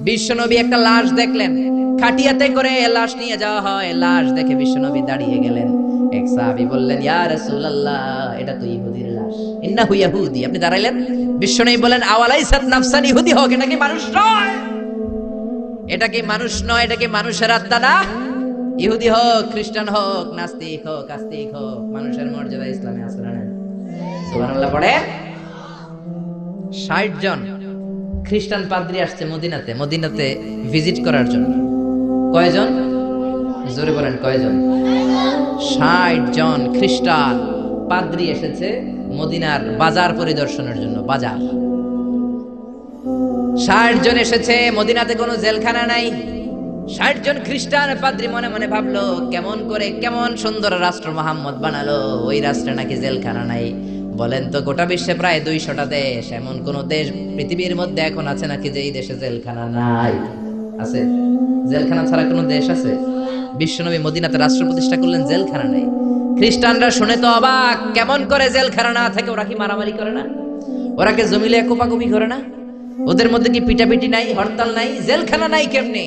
বিশ্বনবী একটা লাশ দেখলেন, খাটিয়াতে করে লাশ নিয়ে যাওয়া হয়। লাশ দেখে বিশ্বনবী দাঁড়িয়ে গেলেন। এক সাহাবী বললেন, ইয়া রাসূলুল্লাহ, এটা তো ইহুদির লাশ, ইন্নাহু ইয়াহুদি। আপনি দাঁড়াইলেন, বিশ্বনবী বলেন, আওয়ালাইসাত নাফসান, ইহুদি হোক, এটা কি মানুষ নয়? এটা কি মানুষ নয়? এটা কি মানুষের আত্মা না? ইহুদি হোক, খ্রিস্টান হোক, নাস্তিক হোক, আস্তিক হোক, মানুষের মর্যাদা ইসলামে আছে না? সুবহানাল্লাহ পড়ে। ৬০ জন খ্রিস্টান পাদ্রী আসছে মদিনাতে ভিজিট করার জন্য। কয়জন? জোরে বলেন, কয়জন? ৬০ জন খ্রিস্টান পাদ্রী এসেছে মদিনার বাজার পরিদর্শনের জন্য। বাজার ৬০ জন এসেছে। মদিনাতে কোনো জেলখানা নাই। ৬০ জন খ্রিস্টান পাদ্রী মনে মনে ভাবলো, কেমন সুন্দর রাষ্ট্র মোহাম্মদ বানালো, ওই রাষ্ট্রে নাকি জেলখানা নাই। বলেন তো, গোটা বিশ্বে প্রায় ২০০টা দেশ, এমন কোন দেশ পৃথিবীর মধ্যে এখন আছে নাকি যে এই দেশে জেলখানা নাই? আছে? জেলখানা ছাড়া কোনো দেশ আছে? বিশ্বনবী মদিনাতে রাষ্ট্র প্রতিষ্ঠা করলেন, জেলখানা নাই। খ্রিস্টানরা শুনে তো অবাক, কেমন করে জেলখানা না থাকে? ওরা কি মারামারি করে না? ওরা কি জমিলে কোপাকুপি করে না? ওদের মধ্যে কি পিটাপিটি নাই, হরতাল নাই? জেলখানা নাই কেমনে?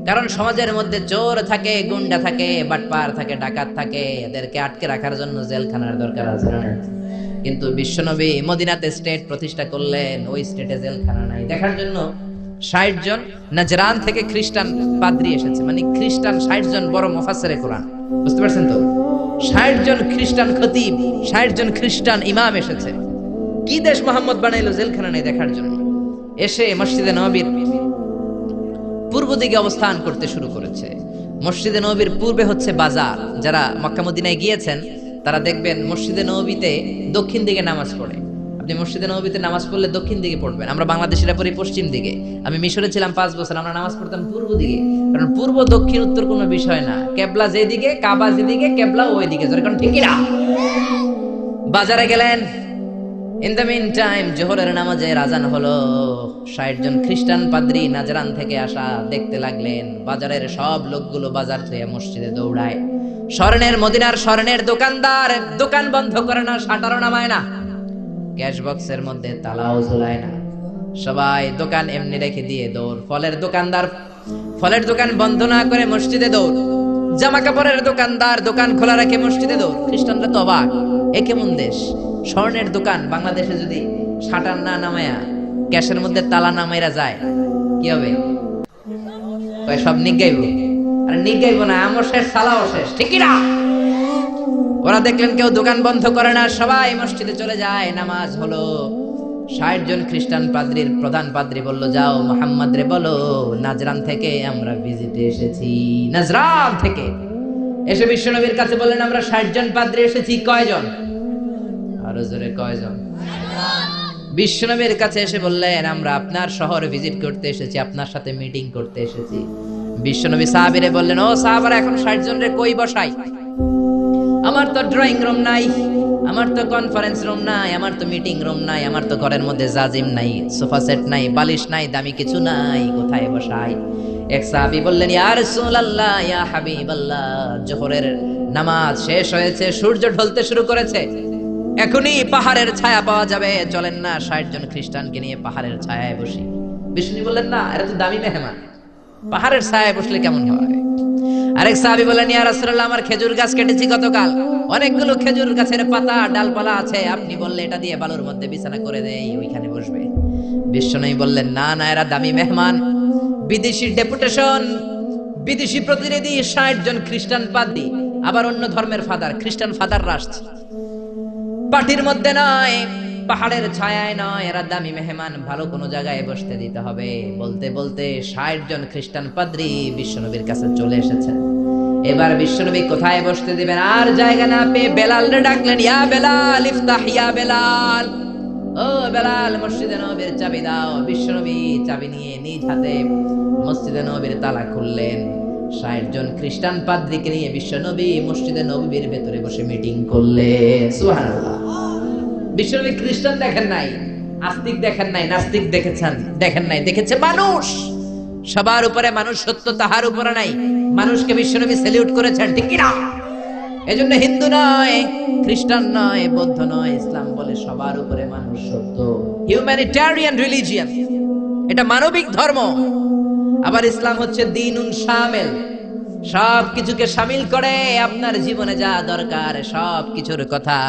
কারণ সমাজের মধ্যে চোর থাকে, গুন্ডা থাকে, বাটপার থাকে, ডাকাত থাকে, এদেরকে আটকে রাখার জন্য জেলখানার দরকার আছে না? কিন্তু বিশ্বনবী মদিনাতে স্টেট প্রতিষ্ঠা করলেন, ওই স্টেটে জেলখানা নাই। দেখার জন্য ৬০ জন নাজরান থেকে খ্রিস্টান পাদ্রী এসেছে। মানে খ্রিস্টান ৬০ জন বড় মুফাসসিরে কোরআন, বুঝতে পারছেন তো? ৬০ জন খ্রিস্টান খতিব, ৬০ জন খ্রিস্টান ইমাম এসেছে। কি দেশ মোহাম্মদ বানাইলো, জেলখানা নাই দেখার জন্য। এসে মসজিদে নববীর পূর্ব দিকে অবস্থান করতে শুরু করেছে। মসজিদে নববীর পূর্বে হচ্ছে বাজার। যারা মক্কা মদিনায় গিয়েছেন তারা দেখবেন মসজিদে নববীতে দক্ষিণ দিকে নামাজ পড়ে। আপনি মসজিদে নববীতে নামাজ পড়লে দক্ষিণ দিকে পড়বেন। আমরা বাংলাদেশিরা পড়ি পশ্চিম দিকে। আমি মিশরে ছিলাম ৫ বছর, আমরা নামাজ পড়তাম পূর্ব দিকে। কারণ পূর্ব দক্ষিণ উত্তর কোনো বিষয় না, কেবলা যেদিকে, কাবা যেদিকে, কেবলা ওই দিকে। কারণ ঠিকই না। বাজারে গেলেন। ইন দ্য মিন টাইম জোহরের নামাজের আজান হলো। ৬০ জন খ্রিস্টান পাদ্রী নাজরান থেকে আসা দেখতে লাগলেন বাজারের সব লোকগুলো বাজার থেকে মসজিদে দৌড়ায়। মদিনার স্বর্ণের দোকানদার দোকান বন্ধ করে না, শাটারও নামায় না, ক্যাশ বক্সের মধ্যে তালাও ঝুলায় না। সবাই দোকান এমনি রেখে দিয়ে দৌড়। ফলের দোকানদার ফলের দোকান বন্ধ না করে মসজিদে দৌড়। জামা কাপড়ের দোকানদার দোকান খোলা রেখে মসজিদে দৌড়। খ্রিস্টানরা তো অবাক, এ কেমন দেশ? স্বর্ণের দোকান বাংলাদেশে যদি শাটার না নামায়া ক্যাশের মধ্যে তালা নামাইরা যায়, কি হবে? সব নিগাইব। আর নিগাইব না, আমও শেষ, সালাও শেষ, ঠিকই না? ওরা দেখলেন কেউ দোকান বন্ধ করে না, সবাই মসজিদে চলে যায়। নামাজ হলো। ৬০ জন খ্রিস্টান পাদ্রীর প্রধান পাদ্রী বলল, যাও মুহাম্মদ রে বলো, নাজরান থেকে আমরা ভিজিটে এসেছি। নাজরান থেকে এসে বিশ্বনবীর কাছে বললেন, আমরা ৬০ জন পাদ্রী এসেছি। কয়জন? আরো জোরে, কয়জন? বিশ্বনবীর কাছে এসে বললেন, আমরা আপনার শহর ভিজিট করতে এসেছি, আপনার সাথে মিটিং করতে এসেছি। বিশ্বনবী সাহাবীরে বললেন, ও সাহাবারা, এখন ৬০ জন রে কই বসাই? আমার তো ড্রয়িং রুম নাই, আমার তো কনফারেন্স রুম নাই, আমার তো মিটিং রুম নাই, আমার তো ঘরের মধ্যে জাজিম নাই, সোফা সেট নাই, বালিশ নাই, দামি কিছু নাই, কোথায় বসাই? এক সাহাবী বললেন, ইয়া রাসূলুল্লাহ, ইয়া হাবিবাল্লাহ, জোহরের নামাজ শেষ হয়েছে, সূর্য ঢলতে শুরু করেছে, এখনই পাহাড়ের ছায়া পাওয়া যাবে, চলেন না ৬০ জন খ্রিস্টানকে নিয়ে পাহাড়ের ছায়ায় বসি। বিষ্ণু বললেন, না, এরা তো দামি মেহমান, পাহাড়ের ছায়ায় বসলে কেমন হয়? আরেক সাহাবী বললেন, ইয়া রাসূলুল্লাহ, আমার খেজুর গাছ কেটেছি গতকাল, অনেকগুলো খেজুর গাছের পাতা ডালপালা আছে, আপনি বললে এটা দিয়ে বালুর মধ্যে বিছানা করে দেই, ওইখানে বসবে। বিশ্বনবী বললেন, না না, এরা দামি মেহমান, বিদেশি ডেপুটেশন, বিদেশি প্রতিনিধি, ৬০ জন খ্রিস্টান পাদ্রী, আবার অন্য ধর্মের ফাদার, খ্রিস্টান ফাদাররা আসছে। পার্টির মধ্যে নয়, পাহাড়ের ছায়ায় নয়, এরা দামি মেহমান, ভালো কোনো জায়গায় বসতে দিতে হবে। বলতে বলতে ৬০ জন খ্রিস্টান পাদ্রী বিশ্বনবীর কাছে চলে এসেছেন। এবার বিশ্বনবী কোথায় বসতে দিবেন, আর জায়গা না পেয়ে বেলালরে ডাকলেন, ইয়া বেলাল, ইফতাহ ইয়া বেলাল, ও বেলাল, মসজিদে নববীর চাবি দাও। বিশ্বনবী চাবি নিয়ে নিজ হাতে মসজিদে নববীর তালা খুললেন। ৬০ জন খ্রিস্টান পাদ্রীকে নিয়ে বিশ্বনবী মসজিদে নববীর ভেতরে বসে মিটিং করলেন। সুবহানাল্লাহ। বিশ্বনবী খ্রিস্টান দেখেন নাই, আস্তিক দেখেন নাই, নাস্তিক দেখেন নাই, দেখেছে মানুষ। সবার উপরে মানুষ সত্য, তাহার উপরে নাই। মানুষকে বিশ্বনবী স্যালিউট করেছেন, ঠিক কি না? এজন্য হিন্দু নয়, খ্রিস্টান নয়, বৌদ্ধ নয়, ইসলাম বলে সবার উপরে মানুষ সত্য। Humanitarian religion. এটা মানবিক ধর্ম। আবার ইসলাম হচ্ছে দ্বীনুন শামিল, সব কিছুকে শামিল করে। আপনার জীবনে যা দরকার সব কিছুর কথা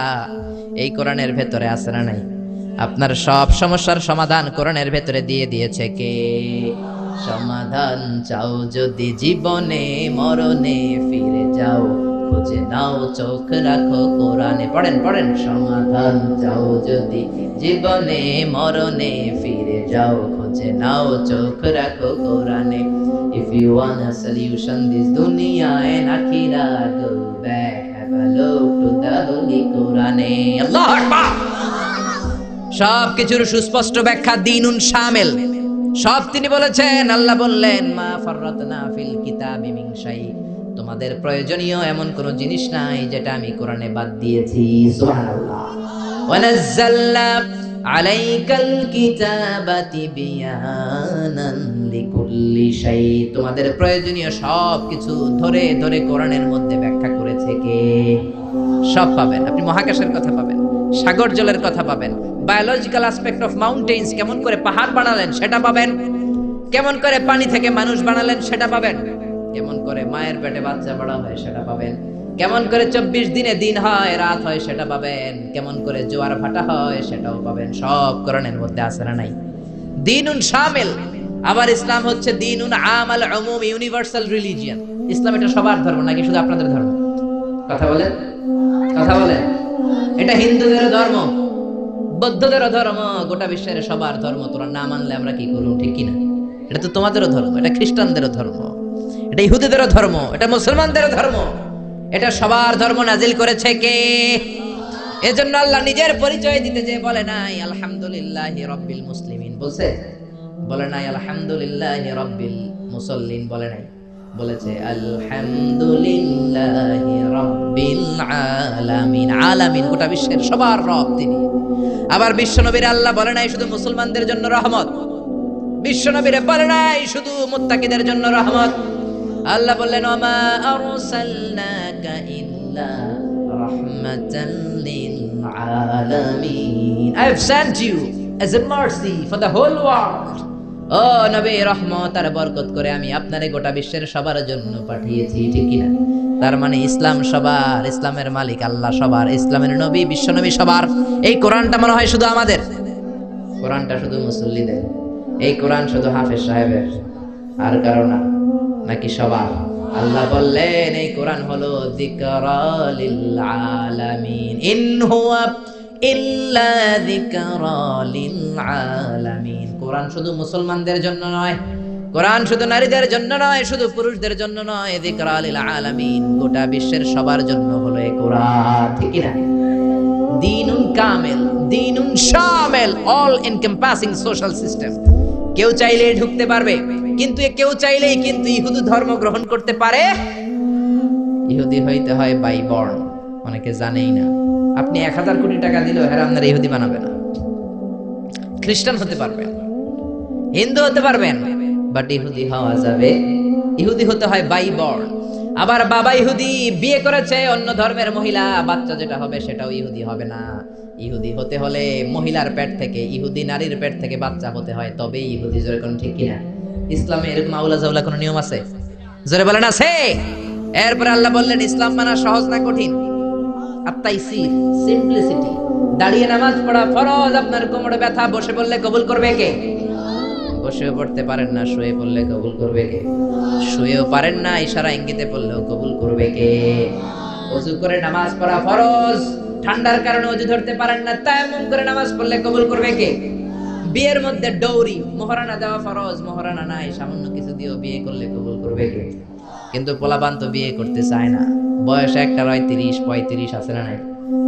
এই কোরআনের ভেতরে আছে না নাই? আপনার সব সমস্যার সমাধান কোরআনের ভেতরে দিয়ে দিয়েছে কে? সমাধান চাও যদি জীবনে মরণে ফিরে যাও, খুঁজে নাও চোখ রাখো কোরআনে। পড়েন পড়েন। সমাধান চাও যদি জীবনে মরণে ফিরে যাও, খুঁজে নাও চোখ রাখো কোরআনে। If you want a solution this dunya and akhirah, go back, have a look to the holy Quran. আল্লাহু আকবার। সব কিছুর সুস্পষ্ট ব্যাখ্যা দ্বীনুন শামিল, সব তিনি বলেছেন। আল্লাহ বললেন মা ফাররাতনা ফিল কিতাবি মিন শাই, তোমাদের প্রয়োজনীয় এমন কোন জিনিস নাই যেটা আমি কোরআনে বাদ দিয়েছি। সুবহানাল্লাহ। ওয়া নাযালনা আলাইকাল কিতাবা তিবয়ানান লিকুল্লি শাই, তোমাদের প্রয়োজনীয় সব কিছু ধরে ধরে কোরআনের মধ্যে ব্যাখ্যা করেছে কে? সব পাবেন আপনি। মহাকাশের কথা পাবেন, সাগর জলের কথা পাবেন, বায়োলজিক্যাল অ্যাসপেক্ট অফ মাউন্টেন্স, কেমন করে পাহাড় বানালেন সেটা পাবেন, কেমন করে পানি থেকে মানুষ বানালেন সেটা পাবেন, কেমন করে মায়ের পেটে বাচ্চা বড় হয় সেটা পাবেন, কেমন করে 24 দিনে দিন হয় রাত হয় সেটা পাবেন, কেমন করে জোয়ার ভাটা হয় সেটাও পাবেন। সব কোরআনের মধ্যে আছে না নাই? দ্বীনুন শামিল। আবার ইসলাম হচ্ছে দ্বীনুন আমাল উমুম, ইউনিভার্সাল রিলিজিয়ন। ইসলাম এটা সবার ধর্ম নাকি শুধু আপনাদের ধর্ম? কথা বলেন, কথা বলেন। এটা হিন্দুদের ধর্ম, বৌদ্ধদের ধর্ম, গোটা বিশ্বের সবার ধর্ম। তোরা না মানলে আমরা কি করব? ঠিক কিনা? এটা তো তোমাদেরও ধর্ম, এটা খ্রিস্টানদেরও ধর্ম, এটা ইহুদিদেরও ধর্ম, এটা মুসলমানদেরও ধর্ম। এটা সবার ধর্ম নাজিল করেছে কে? এজন্য আল্লাহ নিজের পরিচয় দিতে যে বলে নাই আলহামদুলিল্লাহি রাব্বিল মুসলিমিন, বলছে? বলে নাই আলহামদুলিল্লাহি রাব্বিল মুসাল্লিন, বলে নাই? বলেছে আলহামদুলিল্লাহি রাব্বিল আলামিন। আলামিন গোটা বিশ্বের সবার রব তিনি। আবার বিশ্বনবীর আল্লাহ বলে নাই শুধু মুসলমানদের জন্য রহমত, বিশ্বনবীরে বলে নাই শুধু মুত্তাকিদের জন্য রহমত। আল্লাহ বললেন ওমা আরসালনাকা ইল্লা রাহমাতাল লিল আলামিন, I have sent you as a mercy for the whole world. ও নবী, রহমত আর বরকত করে আমি আপনারে গোটা বিশ্বের সবার জন্য পাঠিয়েছি। ঠিক কিনা? তার মানে ইসলাম সবার, ইসলামের মালিক আল্লাহ সবার, ইসলামের নবী বিশ্বনবী সবার। এই কোরআনটা মনে হয় শুধু আমাদের, কোরআনটা শুধু মুসল্লিদের, এই কোরআন শুধু হাফেজ সাহেবের, আর কারো না? নাকি সবার? আল্লাহ বললেন এই কোরআন হলো যিকরা লিল আলামিন, ইন হুয়া ইল্লা যিকরা লিল আলামিন। কোরআন শুধু মুসলমানদের জন্য নয়, কোরআন শুধু নারীদের জন্য নয়, শুধু পুরুষদের জন্য নয়, যিকরা লিল আলামিন, গোটা বিশ্বের সবার জন্য হলো এই কোরআন। ঠিক না? দ্বীনুন কামিল, দ্বীনুন শামিল, অল এনকম্পাসিং সোশ্যাল সিস্টেম। কেউ চাইলেই ঢুকতে পারবে, কিন্তু কেউ চাইলেই কিন্তু ইহুদি ধর্ম গ্রহণ করতে পারে। ইহুদি হইতে হয় বাই বর্ন, অনেকে জানেই না। আপনি 1000 কোটি টাকা দিলেও হেরা আপনার ইহুদি বানাবে না। খ্রিস্টান হতে পারবেন, হিন্দু হতে পারবেন, বাট ইহুদি হওয়া যাবে। ইহুদি হতে হয় বাই বর্ন। আবার বাবা ইহুদি, বিয়ে করেছে অন্য ধর্মের মহিলা, বাচ্চা যেটা হবে সেটাও ইহুদি হবে না। ইহুদি হতে হলে মহিলার পেট থেকে, ইহুদি নারীর পেট থেকে বাচ্চা হতে হয়, তবেই ইহুদি। জোরে কোন ঠিক কিনা? ইসলামে এরকম আউলা জাউলা কোন নিয়ম আছে? জোরে বলেন আছে? এরপরে আল্লাহ বললেন ইসলাম মানা সহজ না কঠিন? আত-তাইসির, সিম্পলিসিটি। দাঁড়িয়ে নামাজ পড়া ফরজ, আপনার কোমরে ব্যথা, বসে পড়লে কবুল করবে কে? বসেও পড়তে পারেন না, শুয়ে পড়লে কবুল করবে কে? শুয়েও পারেন না, ইশারা ইঙ্গিতে পড়লেও কবুল করবে কে? ওযু করে নামাজ পড়া ফরজ, ঠান্ডার কারণে ওযু ধরতে পারেন না, তায়াম্মুম করে নামাজ পড়লে কবুল করবে কে? বিয়ের মধ্যে ডৌরি, মোহরানা দেওয়া ফরজ, মোহরানা নাই, সামান্য কিছু দিয়েও বিয়ে করলে কবুল করবে কে? কিন্তু পোলাপান তো বিয়ে করতে চায় না, বয়স একটা 30-35 আছে না নাই?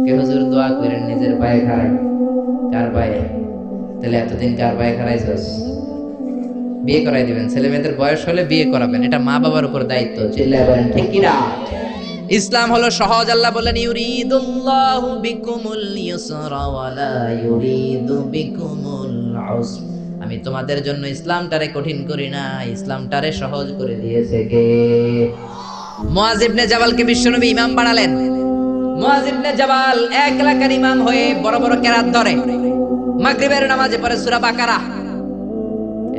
কে হুজুর দোয়া করেন নিজের পায়ে খাড়াই। কার পায়ে? তাহলে এতদিন কার পায়ে খাড়াইছস? বিয়ে করাই দিবেন। ছেলে মেয়েদের বয়স হলে বিয়ে করাবেন, এটা মা বাবার উপর দায়িত্ব। চিল্লায় বলেন ঠিক কি না? ইসলাম হলো সহজ। আল্লাহ বললেন ইউরিদুল্লাহু বিকুমুল ইউসরা ওয়া লা ইউরিদু বিকুমুল উসর। আমি তোমাদের জন্য ইসলামটারে কঠিন করি না, ইসলামটারে সহজ করে দিয়েছে কে? মুআয ইবনে জাবালকে বিশ্বনবী ইমাম বানালেন। মুআয ইবনে জাবাল এক এলাকার ইমাম হয়ে বড় বড় কেরাত ধরে, মাগরিবের নামাজে পড়ে সূরা বাকারা।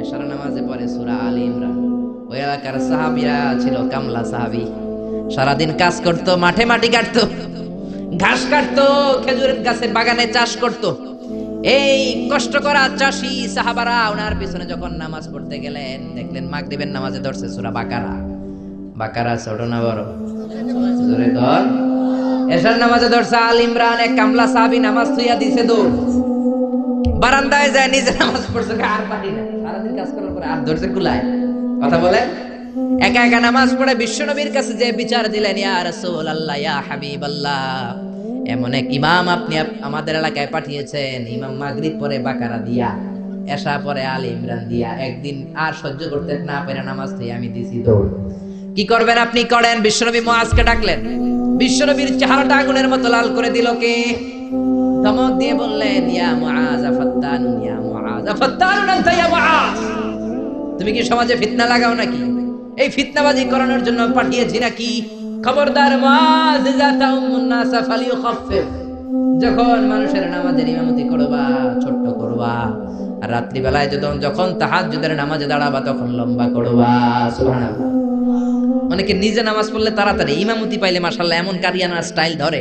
এশার নামাজে পড়ে সূরা আলে ইমরান। ওই এলাকার সাহাবীরা ছিল কামলা সাহাবী, সারাদিন কাজ করত, মাঠে মাটি কাটতো, ঘাস কাটতো, খেজুরের গাছের বাগানে চাষ করত। এই কষ্ট করা চাষী সাহাবারা ওনার পিছনে যখন নামাজ পড়তে গেলেন, দেখলেন মাগরিবের নামাজে ধরছে সূরা বাকারা। বাকারা ছোট না বড়? জোরে কর। এশার নামাজে ধরছে আল ইমরান। এক কামলা সাহাবী নামাজ থুইয়া দিছে দৌড়, বারান্দায় যায় নিজে নামাজ পড়ছে, আর পারি না, সারাদিন কাজ করার পরে আর ধরছে কুলায়। কথা বলে একা একা নামাজ পড়ে বিশ্বনবীর কাছে যে বিচার দিলেন, ইয়া রাসূলুল্লাহ, ইয়া হাবিবাল্লাহ, এমন এক ইমাম আপনি আমাদের এলাকায় পাঠিয়েছেন, ইমাম মাগরিব পরে বাকারা দিয়া, এশা পরে আলে ইমরান দিয়া, একদিন আর সহ্য করতে না পেরে নামাজ থেকে আমি দিছি দৌড়। কি করবেন আপনি? করেন। বিশ্বনবী মুআজকে ডাকলেন, বিশ্বনবীর চেহারাটা আগুনের মতো লাল করে দিল কে? ধমক দিয়ে বললেন, ইয়া মুআজ ফাত্তানুন, ইয়া মুআজ ফাত্তানুন আনতা ইয়া মুআজ, তুমি কি সমাজে ফিতনা লাগাও নাকি? এই ফিতনাবাজি করানোর জন্য পাঠিয়েছি নাকি? খবরদার মুআজ, ইযা তাউমুন নাস ফালিয়ুখাফফিফ, যখন মানুষের নামাজের ইমামতি করবা ছোট্ট করবা, আর রাত্রি বেলায় যখন তাহাজ্জুদের নামাজে দাঁড়াবা তখন লম্বা করবা। সুবহানাল্লাহ। অনেকে নিজে নামাজ পড়লে তাড়াতাড়ি, ইমামতি পাইলে মাশাআল্লাহ এমন কারিয়ানা স্টাইল ধরে,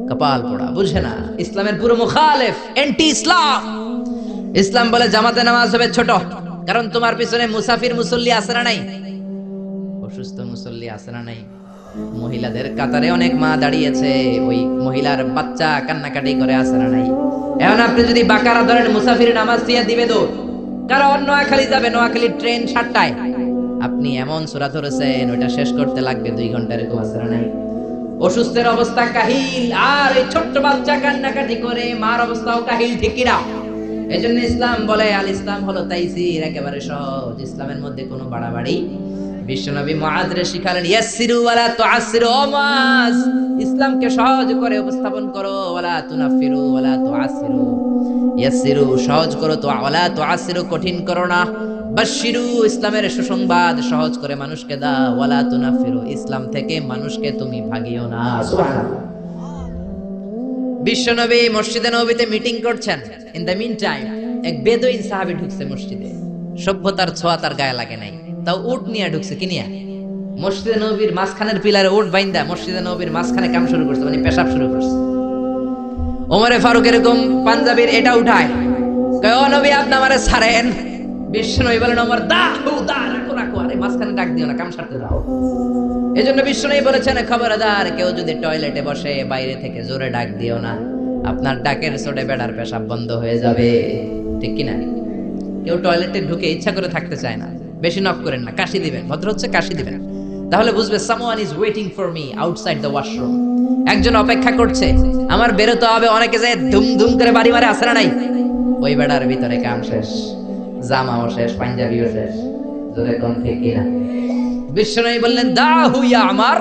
কপাল পোড়া, বুঝে না। ইসলামের পুরো মুখালেফ, এন্টি ইসলাম। ইসলাম বলে জামাতে নামাজ হবে ছোট, কারণ তোমার পিছনে মুসাফির মুসল্লি আছে না নাই? অসুস্থ মুসল্লি আছে না নাই? মহিলাদের কাতারে অনেক মা দাঁড়িয়েছে, ওই মহিলার বাচ্চা কান্নাকাটি করে আছে না নাই? এখন আপনি যদি বাকারা ধরেন, মুসাফির নামাজ দিয়া দিবে দৌড়, কারণ নোয়াখালী যাবে, নোয়াখালী ট্রেন 7টায়, আপনি এমন সূরা ধরেছেন ওইটা শেষ করতে লাগবে 2 ঘন্টা, এরকম আছে না নাই? অসুস্থের অবস্থা কাহিল, আর এই ছোট্ট বাচ্চা কান্নাকাটি করে, মার অবস্থাও কাহিল, ঠিক কিনা? এজন্য ইসলাম বলে, আল ইসলাম হলো তাইসির, একেবারে সহজ, ইসলামের মধ্যে কোনো বাড়াবাড়ি। বিশ্বনবী মুআজরে শিখালেন, ইয়াসসিরু ওয়ালা তুআসসিরু, ও মুআজ, ইসলামকে সহজ করে উপস্থাপন করো, ওয়ালা তুনাফিরু ওয়ালা তুআসসিরু, ইয়াসসিরু সহজ করো, তো ওয়ালা তুআসসিরু কঠিন করো না, বাশশিরু ইসলামের সুসংবাদ সহজ করে মানুষকে দাও, ওয়ালা তুনাফিরু ইসলাম থেকে মানুষকে তুমি ভাগিও না। সুবহানাল্লাহ। বিশ্বনবী মসজিদে নববীতে মিটিং করছেন, ইন দ্য মিন টাইম এক বেদুইন সাহাবী ঢুকছে মসজিদে, সভ্যতার ছোঁয়া তার গায়ে লাগে নাই, তাও উট নিয়ে ঢুকছে। কি নিয়ে? মসজিদে নববীর মাঝখানের পিলারে উট বাইন্দা মসজিদে নববীর মাঝখানে কাম শুরু করছে, মানে পেশাব শুরু করছে। ওমরে ফারুক এরকম পাঞ্জাবির এটা উঠায়, কয় ও নবী আপনি আমারে ছাড়েন। বিশ্বনবী বলেন, ওমর দাহু দা, রাখো রাখো, আরে মাঝখানে ডাক দিও না, কাম সারতে দাও। এজন্য বিশ্বনবী বলেছেন, খবরদার কেউ যদি টয়লেটে বসে বাইরে থেকে জোরে ডাক দিও না, আপনার ডাকের চোটে বেড়ার পেশাব বন্ধ হয়ে যাবে। ঠিক কিনা? কেউ টয়লেটে ঢুকে ইচ্ছা করে থাকতে চায় না, বেশি নক করেন না, কাশি দিবেন, ভদ্র হচ্ছে কাশি দিবেন, তাহলে বুঝবে someone is waiting for me outside the washroom, একজন অপেক্ষা করছে, আমার বেরোতে হবে। অনেকে যায় ধুম ধুম করে বাড়ি মারে, আসে না নাই? ওই বেড়ার ভিতরে কাম শেষ, জামাও শেষ, পাঞ্জাবিও শেষ। জোরে কোন ঠিক কিনা? বিশ্বনবী বললেন, দাহু ইয়া আমার,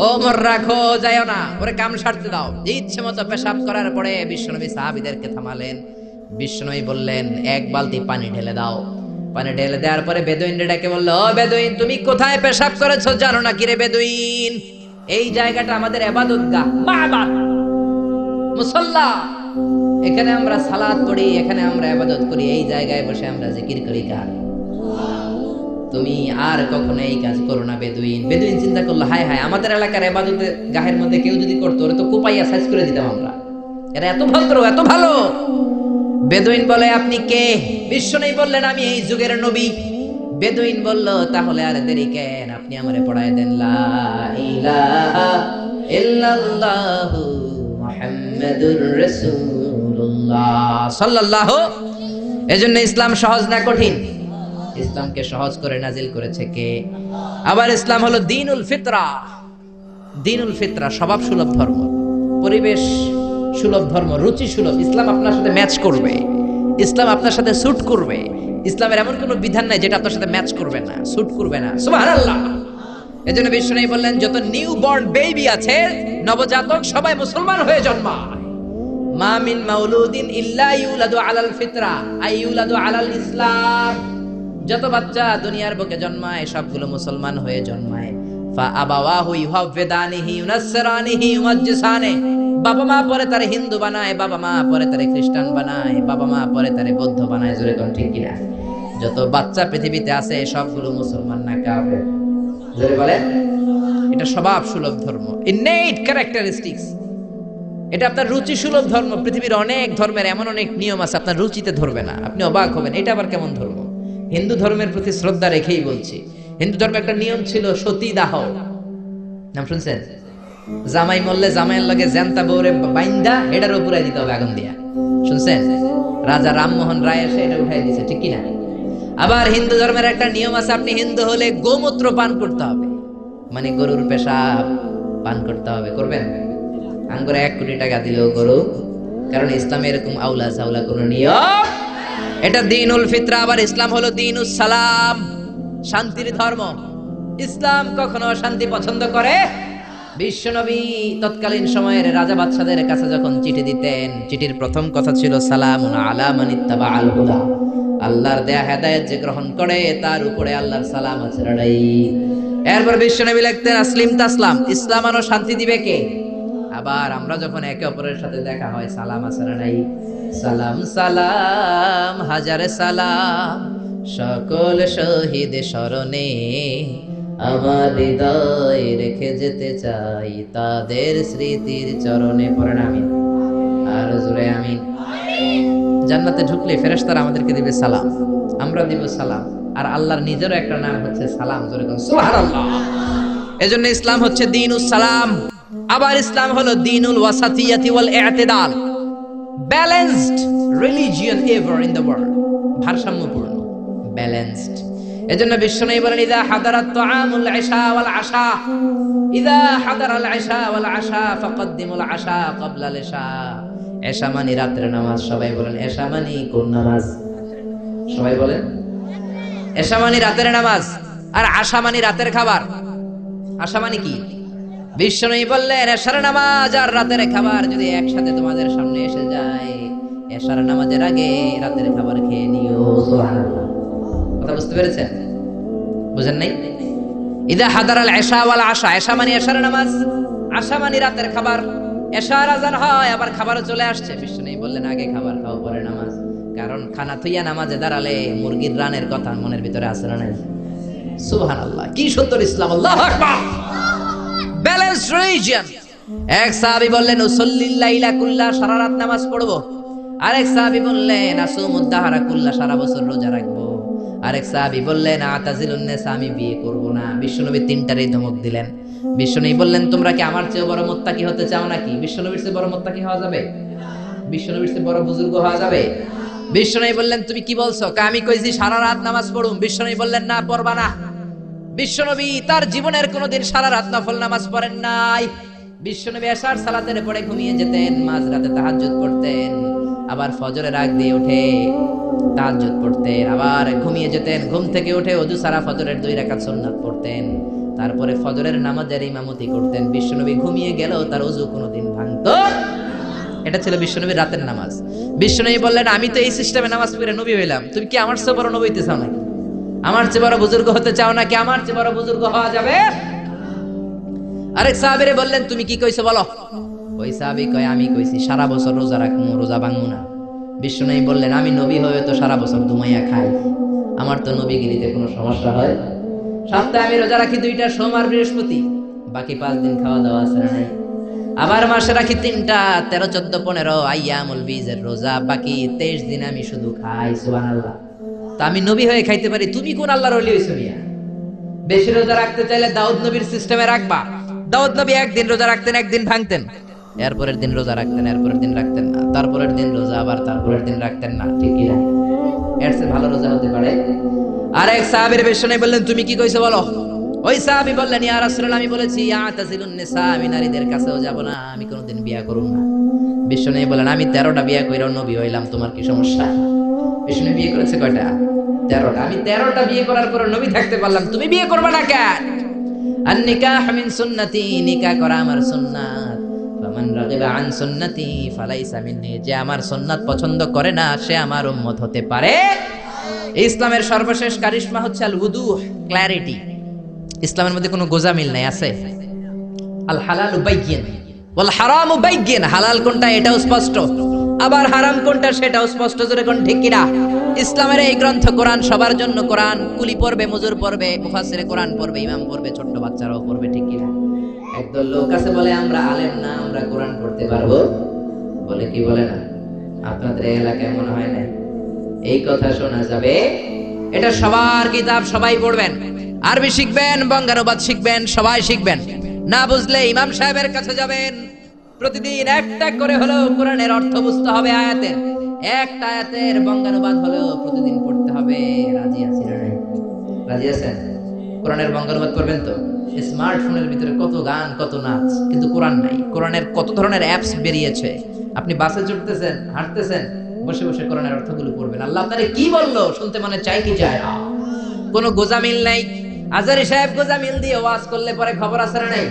ওমর রাখো, যাইও না, ওরে কাম সারতে দাও। ইচ্ছে মতো পেশাব করার পরে বিশ্বনবী সাহাবীদেরকে থামালেন। বিশ্বনবী বললেন, এক বালতি পানি ঢেলে দাও। পানি ঢেলে দেওয়ার পরে বেদুইনরে ডেকে বলল, ও বেদুইন, তুমি কোথায় পেশাব করেছো জানো না কি রে বেদুইন? এই জায়গাটা আমাদের ইবাদতগাহ, মা'বাদ, মুসাল্লা, এখানে আমরা সালাত পড়ি, এখানে আমরা ইবাদত করি, এই জায়গায় বসে আমরা জিকির করি। কার? তুমি আর কখনো এই কাজ করো না বেদুইন। বেদুইন চিন্তা করলো, হায় হায়, আমাদের এলাকার ইবাদতের গাহের মধ্যে কেউ যদি করতো, ওরা তো কোপাইয়া সাইজ করে দিতাম আমরা, এরা এত ভদ্র, এত ভালো। বেদুইন বলে, আপনি কে? বিশ্বনবী বললেন, আমি এই যুগের নবী। বেদুইন বলল, তাহলে আর দেরি কেন, আপনি আমারে পড়ায় দেন, লা ইলাহা ইল্লাল্লাহু মুহাম্মাদুর রাসূলুল্লাহ সাল্লাল্লাহু। এজন্য ইসলাম সহজ না কঠিন? ইসলামকে সহজ করে নাজিল করেছে কে? আবার ইসলাম হলো দ্বীনুল ফিতরা। দ্বীনুল ফিতরা স্বভাব সুলভ ধর্ম, পরিবেশ সুলভ ধর্ম, রুচি সুলভ। ইসলাম আপনার সাথে ম্যাচ করবে, ইসলাম আপনার সাথে স্যুট করবে। ইসলামের এমন কোনো বিধান নাই যেটা আপনার সাথে ম্যাচ করবে না, স্যুট করবে না। সুবহানাল্লাহ। এজন্য বিশ্বনবী বললেন, যত নিউ বর্ন বেবি আছে, নবজাতক, সবাই মুসলমান হয়ে জন্মায়। মা মিন মাউলুদিন ইল্লা ইউলাদু আলাল ফিতরা আই ইউলাদু আলাল ইসলাম। যত বাচ্চা দুনিয়ার বুকে জন্মায় সবগুলো মুসলমান হয়ে জন্মায়। ফা আবাওয়াহু ইউহাওয়িদানিহি ইউনাসসিরানিহি ইউমাজ্জিসানি। বাবা মা পরে তারে হিন্দু বানায়, বাবা মা পরে তারে খ্রিস্টান বানায়, বাবা মা পরে তারে বৌদ্ধ বানায়। জোরে কোন ঠিক কিনা? যত বাচ্চা পৃথিবীতে আছে সবগুলো মুসলমান না কাফের? জোরে বলেন। এটা স্বভাব সুলভ ধর্ম, ইননেট ক্যারেক্টারিস্টিক্স। এটা আপনার রুচি সুলভ ধর্ম। পৃথিবীর অনেক ধর্মের এমন অনেক নিয়ম আছে আপনার রুচিতে ধরবে না, আপনি অবাক হবেন এটা আবার কেমন ধর্ম। হিন্দু ধর্মের প্রতি শ্রদ্ধা রেখেই বলছি, হিন্দু ধর্মে একটা নিয়ম ছিল সতীদাহ, নাম শুনছেন? জামাই মরলে জামাইয়ের লগে জ্যান্তা বউরে বাইন্দা এটার উপরে দিতে হবে আগুন দিয়া, শুনছেন? রাজা রামমোহন রায় এসে এটা উঠাই দিয়েছে, ঠিক কিনা? আবার হিন্দু ধর্মের একটা নিয়ম আছে, আপনি হিন্দু হলে গোমূত্র পান করতে হবে, মানে গরুর পেশাব পান করতে হবে। করবেন? আঙ্গুরে 1 কোটি টাকা দিলেও করু, কারণ ইসলামে এরকম আউলা সাউলা কোন নিয়ম। এটা দ্বীনুল ফিতরা। আবার ইসলাম হলো দ্বীনুস সালাম, শান্তির ধর্ম। ইসলাম কখনো শান্তি পছন্দ করে? বিশ্বনবী তৎকালীন সময়ের রাজা বাদশাদের কাছে যখন চিঠি দিতেন, চিঠির প্রথম কথা ছিল সালামুন আলা মান ইত্তাবাআল হুদা, আল্লাহর দেয়া হেদায়েত যে গ্রহণ করে তার উপরে আল্লাহর সালাম আছে রাই। এরপর বিশ্বনবী লিখতেন আসলিম তাসলাম, ইসলাম আনো শান্তি দিবে কে? আবার আমরা যখন একে অপরের সাথে দেখা হয় সালাম আছে নাই? সালাম সালাম হাজারে সালাম, সকল শহীদ স্মরণে আমার হৃদয় রেখে যেতে চাই তাদের স্মৃতির চরণে। পড়েন আমিন, আর জোরে আমিন। জান্নাতে ঢুকলে ফেরেশতারা আমাদেরকে দিবে সালাম, আমরা দিব সালাম। আর আল্লাহর নিজেরও একটা নাম হচ্ছে সালাম, জোরে বলুন সুবহানাল্লাহ। এজন্য ইসলাম হচ্ছে দ্বীনুস সালাম। আবার ইসলাম হলো দ্বীনুল ওয়াসাতিয়াতি ওয়াল ই'তিদাল, balanced religion ever in the world, ভারসাম্যপূর্ণ, ব্যালেন্সড। এজন্য বিশ্বনবী বলেন ইযা হাদারাত তুআমুল ইশা ওয়াল আশা, ইযা হাদারাল ইশা ওয়াল আশা ফাকদ্দিমুল আশা ক্বাবলাল ইশা। ইশা মানে রাতের নামাজ, সবাই বলেন ইশা মানে কোন নামাজ? সবাই বলেন ইশা মানে রাতের নামাজ, আর আশা মানে রাতের খাবার। আশা মানে কি? বিশ্বনবী বললেন ইশার নামাজ আর রাতের খাবার যদি একসাথে তোমাদের সামনে এসে যায়, ইশার নামাজের আগে রাতের খাবার খেয়ে নিও। সুবহানাল্লাহ। কথা বুঝতে পেরেছেন? বুঝেন নাই? ইদা হাদারাল ইশা ওয়াল আশা, ইশা মানে ইশার নামাজ, আশা মানে রাতের খাবার। ইশার আযান হয় আবার খাবারও চলে আসছে, বিশ্বনবী বললেন আগে খাবার খাও পরে নামাজ। কারণ খানা থইয়া নামাজে দাঁড়ালে মুরগির রানের কথা মনের ভিতরে আসে না নাই? সুবহানাল্লাহ, কি সুন্দর ইসলাম, আল্লাহু আকবার। Balance religion. এক সাহাবী বললেন উসাল্লিল লাইলা কুল্লা, সারা রাত নামাজ পড়বো। আরেক সাহাবী বললেন আসুমুদ দাহরা কুল্লা, সারা বছর রোজা রাখবো। আরেক সাহাবী বললেন আতাজিলুন নিসা, আমি বিয়ে করব না। বিশ্বনবী তিনটারই ধমক দিলেন। বিশ্বনবী বললেন তোমরা কি আমার চেয়ে বড় মুত্তাকি হতে চাও নাকি? বিশ্বনবীর চেয়ে বড় মুত্তাকি হওয়া যাবে? বিশ্বনবীর চেয়ে বড় বুজুর্গ হওয়া যাবে? বিশ্বনবী বললেন তুমি কি বলছো? আমি কইছি সারা রাত নামাজ পড়ুম। বিশ্বনবী বললেন না, পড়বা না। বিশ্বনবী তার জীবনের কোনোদিন সারা রাত নফল নামাজ পড়েন নাই। বিশ্বনবী এশার সালাতের পরে ঘুমিয়ে যেতেন, মাঝরাতে তাহাজ্জুদ পড়তেন, আবার ফজরের আগ দিয়ে উঠে তাহাজ্জুদ পড়তেন, আবার ঘুমিয়ে যেতেন, ঘুম থেকে উঠে ওযু সারা ফজরের 2 রাকাত সুন্নাত পড়তেন, তারপরে ফজরের নামাজের ইমামতি করতেন। বিশ্বনবী ঘুমিয়ে গেলেও তার ওযু কোনোদিন ভাঙতো। এটা ছিল বিশ্বনবীর রাতের নামাজ। বিশ্বনবী বললেন আমি তো এই সিস্টেমে নামাজ পড়ে নবী হইলাম, তুমি কি আমার চেয়ে বড় নবী হইতে চাও নাকি? আমার চেয়ে বড় বুজুর্গ হতে চাও নাকি? আমার চেয়ে বড় বুজুর্গ হওয়া যাবে? আরেক সাহাবীরে বললেন তুমি কি কইছো বলো। ওই সাহাবী কয় আমি কইছি সারা বছর রোজা রাখমু, রোজা ভাঙমু না। বিশ্বনবী বললেন আমি নবী হয়ে তো সারা বছর দুমাইয়া খাই, আমার তো নবীগিরিতে কোনো সমস্যা হয়? সপ্তাহে আমি রোজা রাখি 2টা, সোমবার বৃহস্পতি, বাকি 5 দিন খাওয়া দাওয়া আছে না নাই? আবার মাসে রাখি 3টা, 13, 14, 15 আইয়ামুল বীজের রোজা, বাকি 23 দিন আমি শুধু খাই। সুবহানাল্লাহ। তা আমি নবী হয়ে খাইতে পারি, তুমি কোন আল্লাহর ওলি হইছো মিয়া? বেশি রোজা রাখতে চাইলে দাউদ নবীর সিস্টেমে রাখবা। দাউদ নবী একদিন রোজা রাখতেন, একদিন ভাঙতেন, এরপরের দিন রোজা রাখতেন, এরপরের দিন রাখতেন না, তারপরের দিন রোজা, আবার তারপরের দিন রাখতেন না, ঠিক কি না? এর চেয়ে ভালো রোজা হতে পারে? আরেক সাহাবীর বিশ্বনবী বললেন তুমি কি কইছো বলো। ওই সাহাবী বললেন ইয়া রাসূলুল্লাহ আমি বলেছি আতাজিলুন নিসা, আমি নারীদের কাছেও যাব না, আমি কোনোদিন বিয়ে করব না। বিশ্বনবী বলেন আমি 13টা বিয়ে কইরাও নবী হইলাম, তোমার কি সমস্যা? বিশ্বনবী বিয়ে করেছে কয়টা? 13টা। আমি 13টা বিয়ে করার পর নবী থাকতে পারলাম, তুমি বিয়ে করবে না কেন? আন নিকাহ মিন সুন্নতি, নিকাহ করা আমার সুন্নাত। ফামান রাগিবা আন সুন্নতি ফালাইসা মিন্নি, যে আমার সুন্নাত পছন্দ করে না সে আমার উম্মত হতে পারে। ইসলামের সর্বশেষ কারিশমা হচ্ছে আল উদুহ, ক্ল্যারিটি। ইসলামের মধ্যে কোনো গোজামিল নাই, আছে আল হালালু বাইয়িন ওয়াল হারামু বাইয়িন, হালাল কোনটা এটাও স্পষ্ট, আবার হারাম কোনটা সেটাও স্পষ্ট জোরে কোন ঠিক কিনা। ইসলামের এই গ্রন্থ কোরআন, সবার জন্য কোরআন। কুলি পড়বে, মজুর পড়বে, মুফাসসিরে কোরআন পড়বে, ইমাম পড়বে, ছোট্ট বাচ্চারাও পড়বে, ঠিক কিনা। একদল লোক আছে বলে আমরা আলেম না, আমরা কোরআন পড়তে পারবো, বলে কি বলে না? আপনাদের এলাকায় মনে হয় না এই কথা শোনা যাবে? এটা সবার কিতাব, সবাই পড়বেন, আরবি শিখবেন, বঙ্গানুবাদ শিখবেন, সবাই শিখবেন। না বুঝলে ইমাম সাহেবের কাছে যাবেন, প্রতিদিন একটা করে হলেও কোরআনের অর্থ বুঝতে হবে। আয়াতের একটা আয়াতের বঙ্গানুবাদ হলেও প্রতিদিন পড়তে হবে। রাজি আছেন না? রাজি আছেন? কোরআনের বঙ্গানুবাদ করবেন তো? স্মার্টফোনের ভিতরে কত গান, কত নাচ, কিন্তু কোরআন নাই। কোরআনের কত ধরনের অ্যাপস বেরিয়েছে। আপনি বাসে চড়তেছেন, হাঁটতেছেন, বসে বসে কোরআনের অর্থগুলো পড়বেন। আল্লাহ আপনারে কি বললো শুনতে মনে চাই কি চায় না? কোনো গোজামিল নাই। আজারি সাহেব গোজামিল দিয়ে ওয়াজ করলে পরে খবর আছে না নাই?